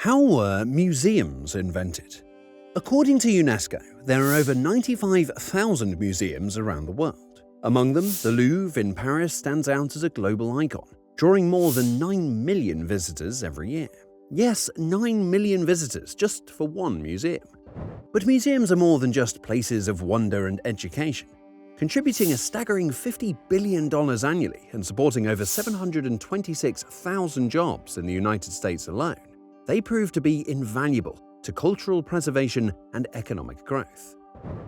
How were museums invented? According to UNESCO, there are over 95,000 museums around the world. Among them, the Louvre in Paris stands out as a global icon, drawing more than 9 million visitors every year. Yes, 9 million visitors just for one museum. But museums are more than just places of wonder and education. Contributing a staggering $50 billion annually and supporting over 726,000 jobs in the United States alone, they prove to be invaluable to cultural preservation and economic growth.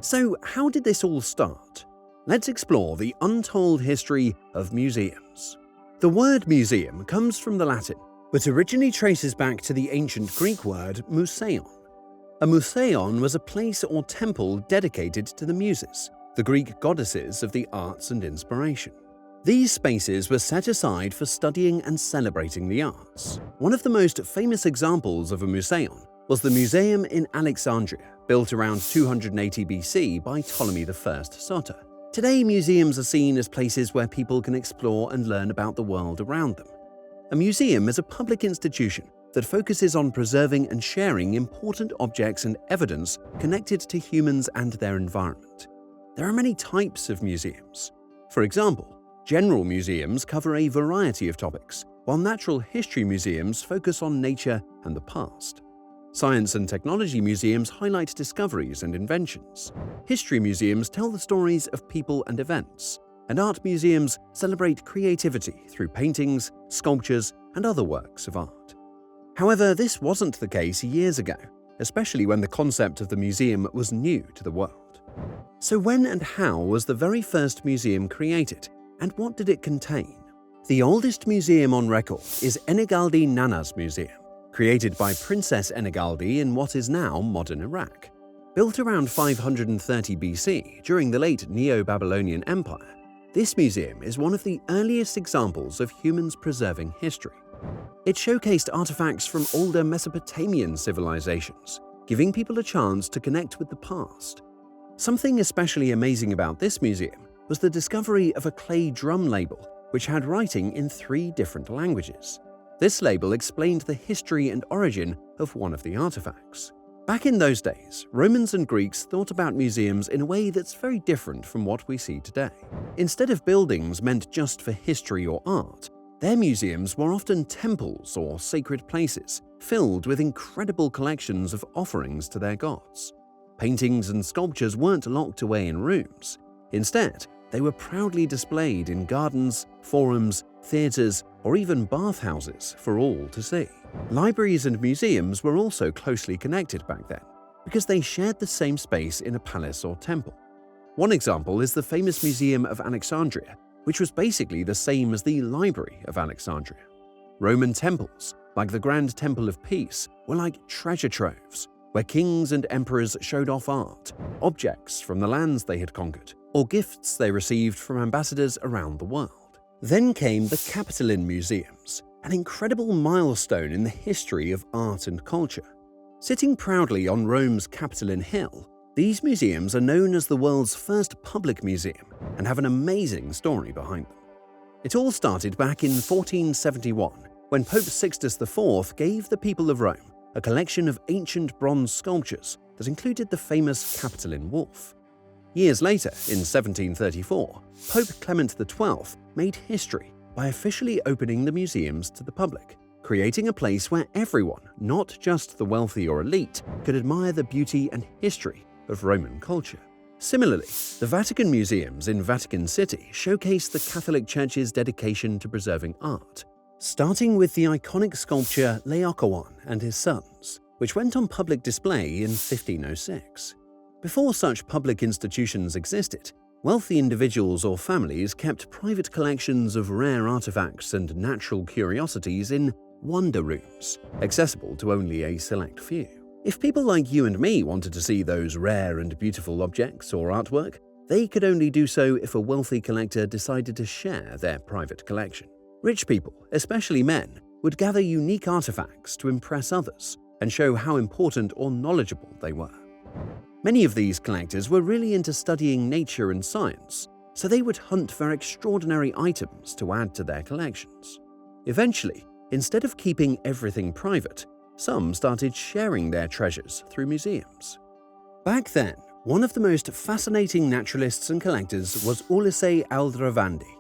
So, how did this all start? Let's explore the untold history of museums. The word museum comes from the Latin, but originally traces back to the ancient Greek word museion. A museion was a place or temple dedicated to the Muses, the Greek goddesses of the arts and inspiration. These spaces were set aside for studying and celebrating the arts. One of the most famous examples of a museion was the Museum in Alexandria, built around 280 BC by Ptolemy I Soter. Today, museums are seen as places where people can explore and learn about the world around them. A museum is a public institution that focuses on preserving and sharing important objects and evidence connected to humans and their environment. There are many types of museums. For example, general museums cover a variety of topics, while natural history museums focus on nature and the past. Science and technology museums highlight discoveries and inventions. History museums tell the stories of people and events. And art museums celebrate creativity through paintings, sculptures, and other works of art. However, this wasn't the case years ago, especially when the concept of the museum was new to the world. So when and how was the very first museum created, and what did it contain? The oldest museum on record is Enegaldi Nana's Museum, created by Princess Enegaldi in what is now modern Iraq. Built around 530 BC during the late Neo-Babylonian Empire, this museum is one of the earliest examples of humans preserving history. It showcased artifacts from older Mesopotamian civilizations, giving people a chance to connect with the past. Something especially amazing about this museum was the discovery of a clay drum label which had writing in 3 different languages. This label explained the history and origin of one of the artifacts. Back in those days, Romans and Greeks thought about museums in a way that's very different from what we see today. Instead of buildings meant just for history or art, their museums were often temples or sacred places filled with incredible collections of offerings to their gods. Paintings and sculptures weren't locked away in rooms. Instead, they were proudly displayed in gardens, forums, theaters, or even bathhouses for all to see. Libraries and museums were also closely connected back then, because they shared the same space in a palace or temple. One example is the famous Museum of Alexandria, which was basically the same as the Library of Alexandria. Roman temples, like the Grand Temple of Peace, were like treasure troves, where kings and emperors showed off art, objects from the lands they had conquered, or gifts they received from ambassadors around the world. Then came the Capitoline Museums, an incredible milestone in the history of art and culture. Sitting proudly on Rome's Capitoline Hill, these museums are known as the world's first public museum and have an amazing story behind them. It all started back in 1471, when Pope Sixtus IV gave the people of Rome a collection of ancient bronze sculptures that included the famous Capitoline wolf. Years later, in 1734, Pope Clement XII made history by officially opening the museums to the public, creating a place where everyone, not just the wealthy or elite, could admire the beauty and history of Roman culture. Similarly, the Vatican museums in Vatican City showcase the Catholic Church's dedication to preserving art, starting with the iconic sculpture Laocoon and his sons, which went on public display in 1506. Before such public institutions existed, wealthy individuals or families kept private collections of rare artifacts and natural curiosities in wonder rooms, accessible to only a select few. If people like you and me wanted to see those rare and beautiful objects or artwork, they could only do so if a wealthy collector decided to share their private collection. Rich people, especially men, would gather unique artifacts to impress others and show how important or knowledgeable they were. Many of these collectors were really into studying nature and science, so they would hunt for extraordinary items to add to their collections. Eventually, instead of keeping everything private, some started sharing their treasures through museums. Back then, one of the most fascinating naturalists and collectors was Ulisse Aldrovandi.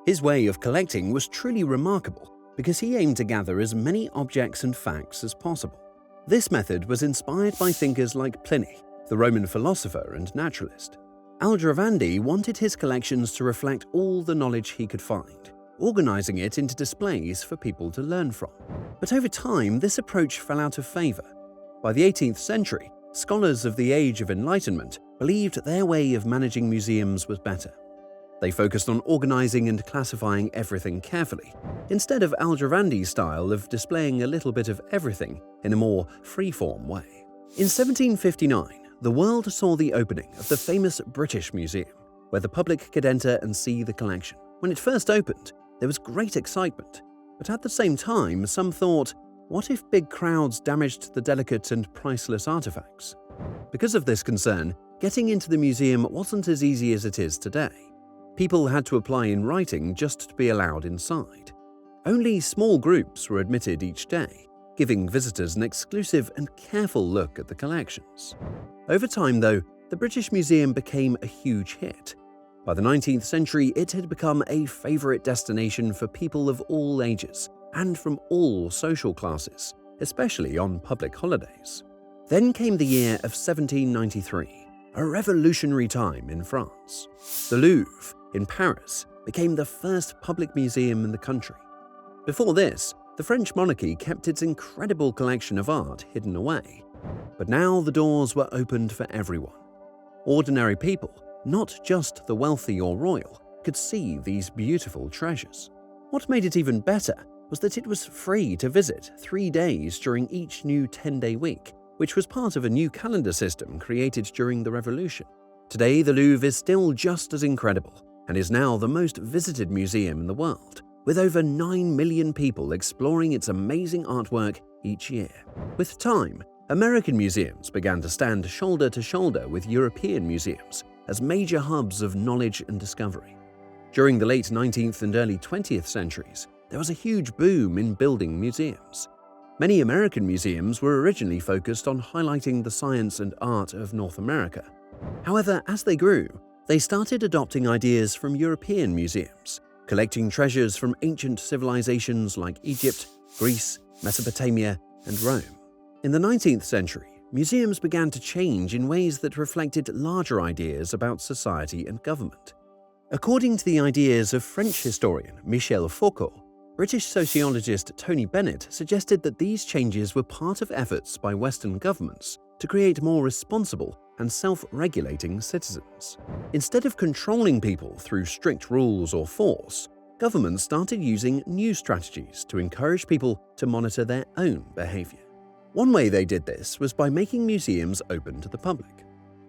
His way of collecting was truly remarkable because he aimed to gather as many objects and facts as possible. This method was inspired by thinkers like Pliny, the Roman philosopher and naturalist. Aldrovandi wanted his collections to reflect all the knowledge he could find, organizing it into displays for people to learn from. But over time, this approach fell out of favor. By the 18th century, scholars of the Age of Enlightenment believed their way of managing museums was better. They focused on organizing and classifying everything carefully, instead of Aldrovandi's style of displaying a little bit of everything in a more free-form way. In 1759, the world saw the opening of the famous British Museum, where the public could enter and see the collection. When it first opened, there was great excitement, but at the same time, some thought, what if big crowds damaged the delicate and priceless artifacts? Because of this concern, getting into the museum wasn't as easy as it is today. People had to apply in writing just to be allowed inside. Only small groups were admitted each day, giving visitors an exclusive and careful look at the collections. Over time, though, the British Museum became a huge hit. By the 19th century, it had become a favorite destination for people of all ages and from all social classes, especially on public holidays. Then came the year of 1793, a revolutionary time in France. The Louvre, in Paris, became the first public museum in the country. Before this, the French monarchy kept its incredible collection of art hidden away. But now the doors were opened for everyone. Ordinary people, not just the wealthy or royal, could see these beautiful treasures. What made it even better was that it was free to visit 3 days during each new 10-day week, which was part of a new calendar system created during the Revolution. Today, the Louvre is still just as incredible and is now the most visited museum in the world, with over 9 million people exploring its amazing artwork each year. With time, American museums began to stand shoulder to shoulder with European museums as major hubs of knowledge and discovery. During the late 19th and early 20th centuries, there was a huge boom in building museums. Many American museums were originally focused on highlighting the science and art of North America. However, as they grew, they started adopting ideas from European museums, collecting treasures from ancient civilizations like Egypt, Greece, Mesopotamia, and Rome. In the 19th century, museums began to change in ways that reflected larger ideas about society and government. According to the ideas of French historian Michel Foucault, British sociologist Tony Bennett suggested that these changes were part of efforts by Western governments to create more responsible and self-regulating citizens. Instead of controlling people through strict rules or force, governments started using new strategies to encourage people to monitor their own behavior. One way they did this was by making museums open to the public.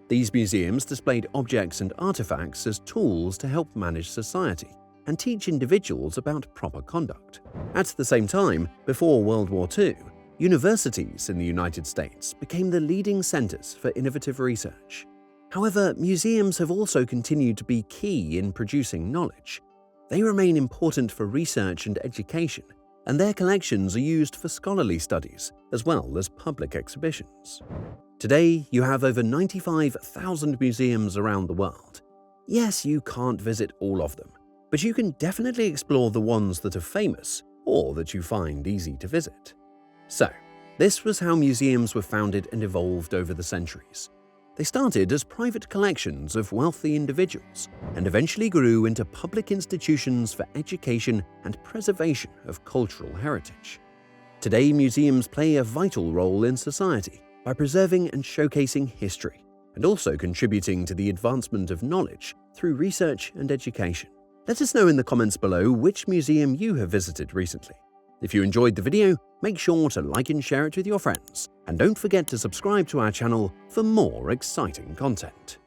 These museums displayed objects and artifacts as tools to help manage society and teach individuals about proper conduct. At the same time, before World War II, universities in the United States became the leading centers for innovative research. However, museums have also continued to be key in producing knowledge. They remain important for research and education, and their collections are used for scholarly studies as well as public exhibitions. Today, you have over 95,000 museums around the world. Yes, you can't visit all of them, but you can definitely explore the ones that are famous or that you find easy to visit. So, this was how museums were founded and evolved over the centuries. They started as private collections of wealthy individuals and eventually grew into public institutions for education and preservation of cultural heritage. Today, museums play a vital role in society by preserving and showcasing history, and also contributing to the advancement of knowledge through research and education. Let us know in the comments below which museum you have visited recently. If you enjoyed the video, make sure to like and share it with your friends, and don't forget to subscribe to our channel for more exciting content.